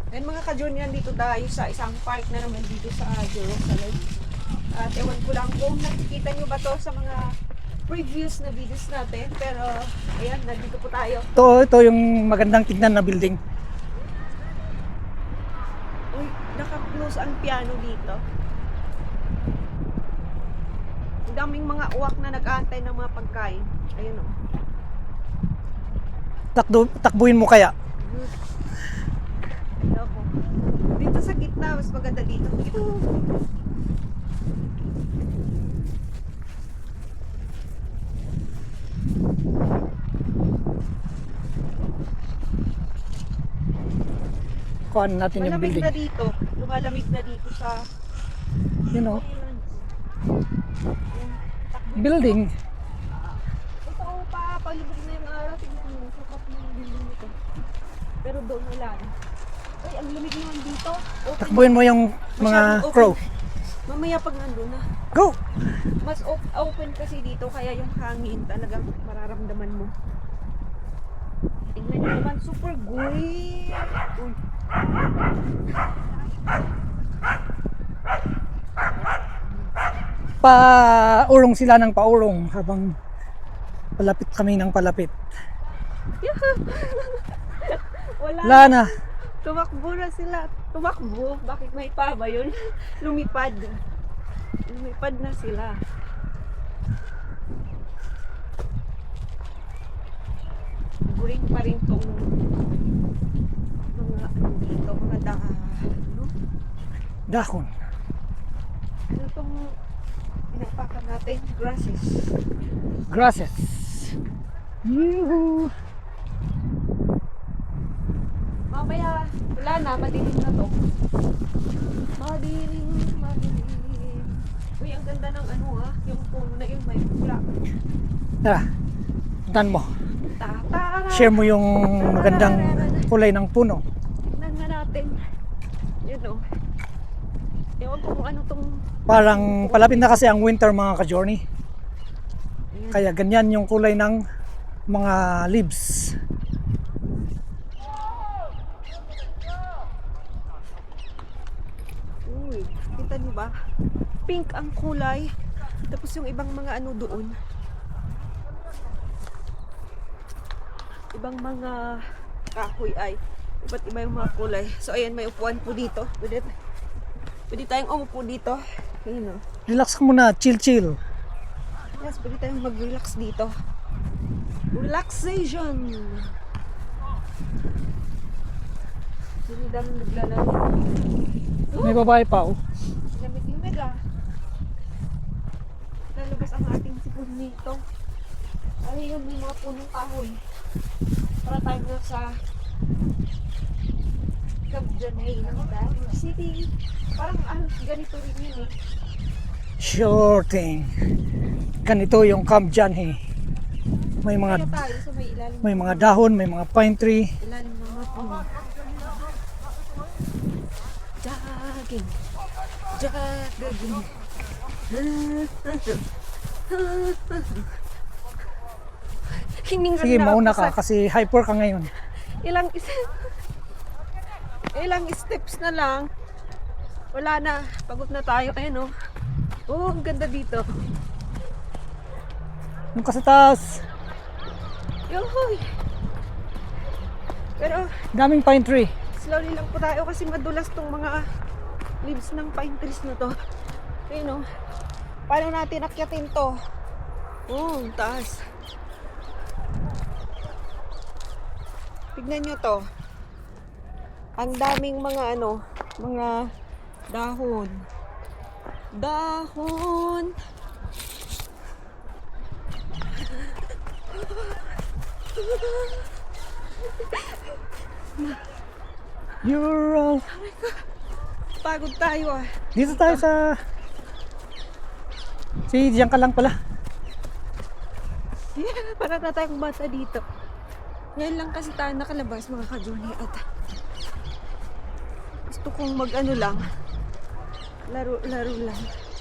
Then mga ka-Junior, dito tayo sa isang park na naman dito sa Jerusalem. At ewan ko lang kung nakikita nyo ba to sa mga previous na videos natin. Pero ayan, nandito po tayo. Ito yung magandang tignan na building. Uy, naka-close ang piano dito. Ang daming mga uwak na nag-aantay ng mga pagkain. Ayun o. Takbuhin mo kaya? Ayoko. Dito sa gitna, mas maganda dito. Ito. Kuhaan natin yung Malamig building. na dito. Lumalamig na dito sa You know, Takbo. building. Ito pa, palibig na yung araw. Tingnan mo, sukat na yung building nito. Pero doon wala na. Ay, ang lamig naman dito. Open. Takbuhin mo yung mga Masyadong open. crow. Mamaya pag nandun na. Go! Mas open kasi dito, kaya yung hangin talagang mararamdaman mo. Tingnan nyo naman, super great. Uy. Paurong sila ng paurong habang palapit kami ng palapit. Wala. Wala na. Tumakbo na sila. Tumakbo? Bakit may pa ba yun? Lumipad. Lumipad na sila. Guring pa rin tong mga ano dito, mga ano? Dahon. Ano tong pinapakan natin? Grasses. Grasses. Yoo-hoo. Mamaya, wala na, madilim na to. Madilim, madilim. Uy, ang ganda ng ano yung puno na yun, may pula. Tara, puntahan mo. Tara! Share mo yung magandang kulay ng puno. Tignan nga natin. Yun o. Ewan ko kung ano tong... Parang palapit na kasi ang winter mga ka-journey. Ayan. Kaya ganyan yung kulay ng mga leaves. Uy, kita niyo ba? Pink ang kulay. Tapos yung ibang mga ano doon. Ibang mga kahoy ay iba't iba yung mga kulay. So ayan, may upuan po dito. Pwede tayong umupo dito. Ayun o. Relax ka muna, chill. Yes, pwede tayong mag-relax dito. Relaxation! Hindi dami naglalaro. May babae pa oh. Lamig-lamig Lalabas ang ating sipon nito. Ay, yun, may mga punong kahoy. Para tayo na sa Kabjanay ng Davao City. Parang ganito rin yun eh. Sure thing. Ganito yung Camp Janhe. May Kaya mga tayo sa may ilalim. may mga dahon, may mga pine tree. Ilalim ng mga puno. Jogging. Jogging. Hiningan Sige, na mauna ako ka sa- kasi hyper ka ngayon. Ilang steps na lang. Wala na. Pagod na tayo. Ayan oh. Oh, ang ganda dito. Yung ka sa taas, Yohoy. Pero daming pine tree. slowly lang po tayo kasi madulas tong mga leaves ng pine trees na to. Ayun oh. Paano natin akyatin to? Oh, ang taas. Tignan nyo to. Ang daming mga ano, mga dahon. Dahon. You're all... Pagod tayo Dito tayo sa... Si diyan ka lang pala. Yeah, para na tayong bata dito. Ngayon lang kasi tayo nakalabas mga ka-Johnny at gusto kong mag-ano lang. Laro-laro lang.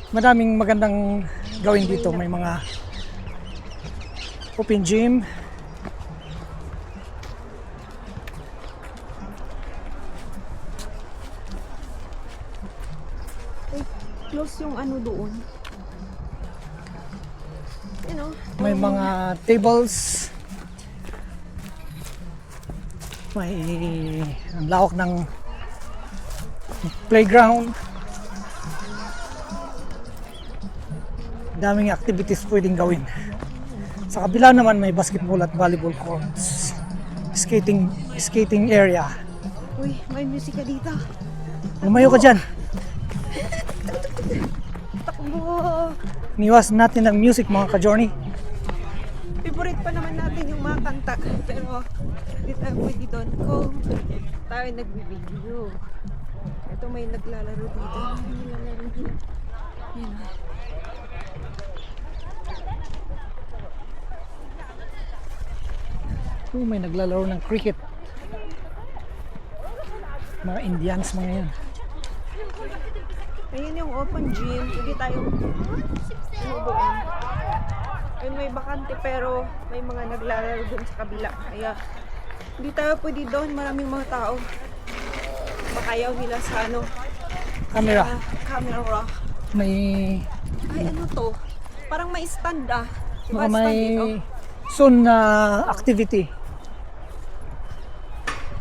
Madaming magandang gawin dito. May mga open gym. close yung ano doon. You know, May mga tables. May ang lawak ng playground. Daming activities pwedeng gawin. Sa kabila naman may basketball at volleyball courts. Skating area. uy, may musika dito. Lumayo ka dyan. Takbo! Niwas natin ng music mga ka-journey. Favorite pa naman natin yung mga kanta. Pero, hindi tayo pwede doon kung tayo nagbibideo. Ito may naglalaro dito. May naglalaro dito. Yan o. Oh, may naglalaro ng cricket. Mga Indians mga yan. Ayun yung open gym. Pwede tayong doon. Ayun may bakante pero may mga naglalaro doon sa kabila. Kaya hindi tayo pwede doon. Maraming mga tao. Bakayaw nila sa ano. Camera. Camera. May Ay ano to? Parang may stand ah. Diba mga stand may dito? soon na activity.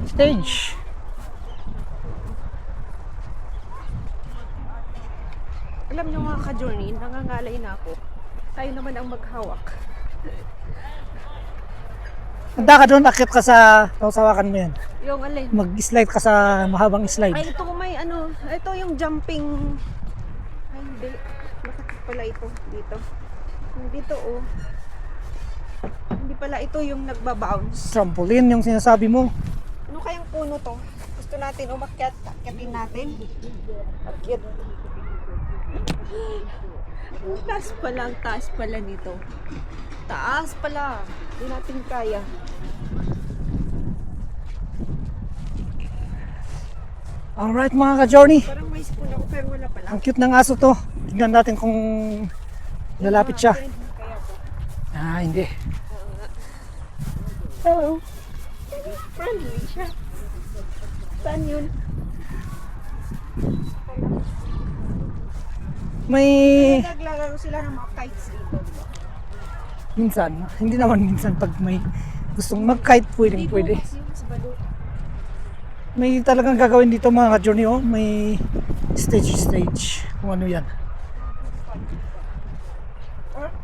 Stage. Alam nyo mga ka-journey, nangangalay na ako. Tayo naman ang maghawak. Handa ka doon, akit ka sa sawakan mo yan. Yung alin. Mag-slide ka sa mahabang slide. Ay, ito may ano, ito yung jumping. Ay, hindi. Masakit pala ito dito. Yung dito, oh. Hindi pala ito yung nagbabounce. Trampoline yung sinasabi mo. Ano kayang puno to? Gusto natin umakyat. Akyatin natin. Akyat. Taas pala nito. Taas pala. Hindi natin kaya. Alright mga ka-journey. Parang may spoon ako pero wala pala. Ang cute ng aso to. Tignan natin kung lalapit siya. Kaya to. Ah, hindi. Hello. Friendly siya. Saan yun? May Naglalaro sila ng mga kites dito. minsan, hindi naman minsan pag may gustong mag-kite, pwedeng pwede. Kasi yung sa balo. May talagang gagawin dito mga ka-journey, oh. May stage. Kung ano yan.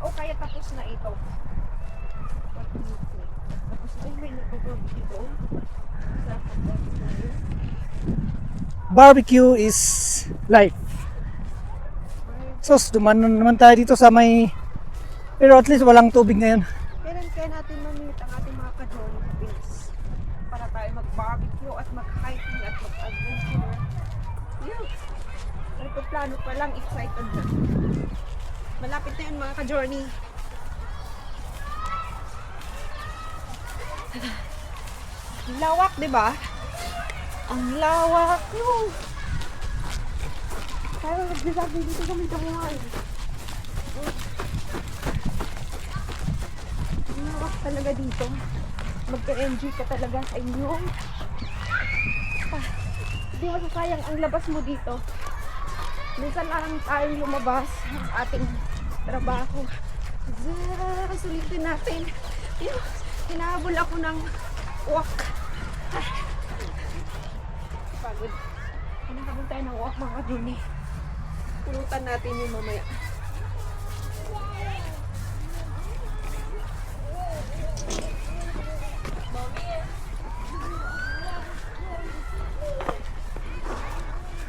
O kaya tapos na ito. Tapos ay may nagpapag dito. Barbecue is life. So, duman naman tayo dito sa may... Pero at least walang tubig ngayon. Kailan kaya natin mamit ang ating mga ka-journey sa Pinas? Para tayo mag-barbecue at mag-hiking at mag-adventure. Yeah. Ito plano pa lang, excited na. Malapit na yun mga ka-journey. Ang lawak, di ba? Ang lawak. No. Tayo nagbisabi dito kami kamuhay. Ang lawak talaga dito. Magka-enjoy ka talaga sa inyong. Hindi mo sayang ang labas mo dito. Minsan lang tayong lumabas ng ating trabaho. Sulitin natin. Hinahabol ako ng walk. Pagod. Hinahabol tayo ng walk mga kaduni. Pulutan natin yung mamaya.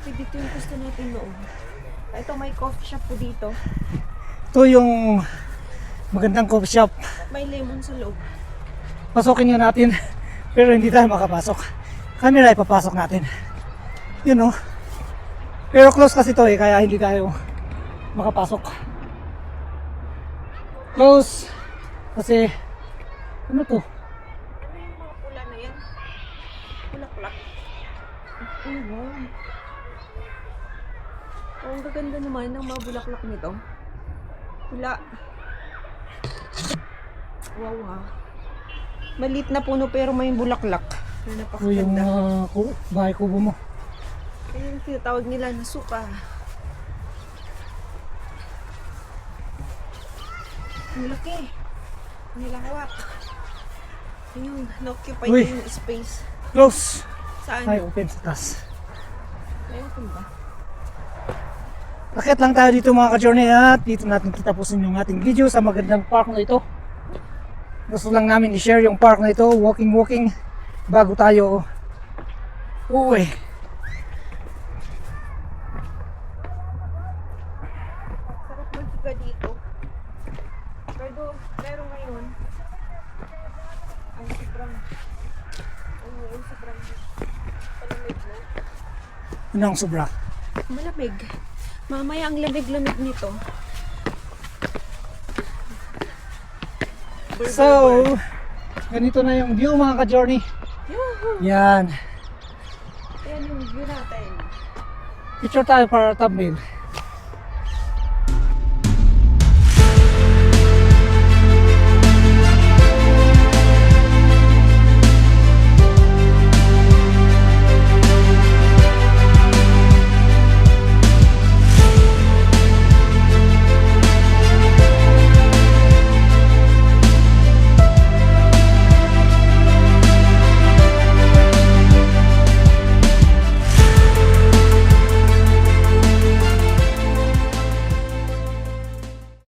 Dito yung gusto natin noon. Ito may coffee shop po dito. Ito yung magandang coffee shop. May lemon sa loob. Pasukin nga natin. Pero hindi tayo makapasok. Camera ipapasok natin. You know. Pero close kasi to eh. Kaya hindi tayo makapasok. Close. Kasi ano to? Ano yung mga pula na yan? Pula-pula. Oh, wow. Oh, ang gaganda naman ng mga bulaklak nito. Pula. Wow, ha. Maliit na puno pero may bulaklak. Na Ito yung napakaganda. bahay kubo mo. Yung tinatawag nila na suka. Ang laki. Nilang hawak. Yun yung na-occupy Uy. yung space. Close. Saan? Ay, open sa taas. Ayun kung ba? Akit lang tayo dito mga ka-journey at dito natin tatapusin yung ating video sa magandang park na ito. Gusto lang namin i-share yung park na ito, walking bago tayo uuwi. Sarap magsiga dito. Pero ngayon, ang sobrang palamig na. Ano ang sobra? Malamig. Mamaya ang lamig-lamig nito. So, ganito na yung view mga ka-journey. Yuhu! Yan. Ayan yung view natin. Picture tayo para thumbnail.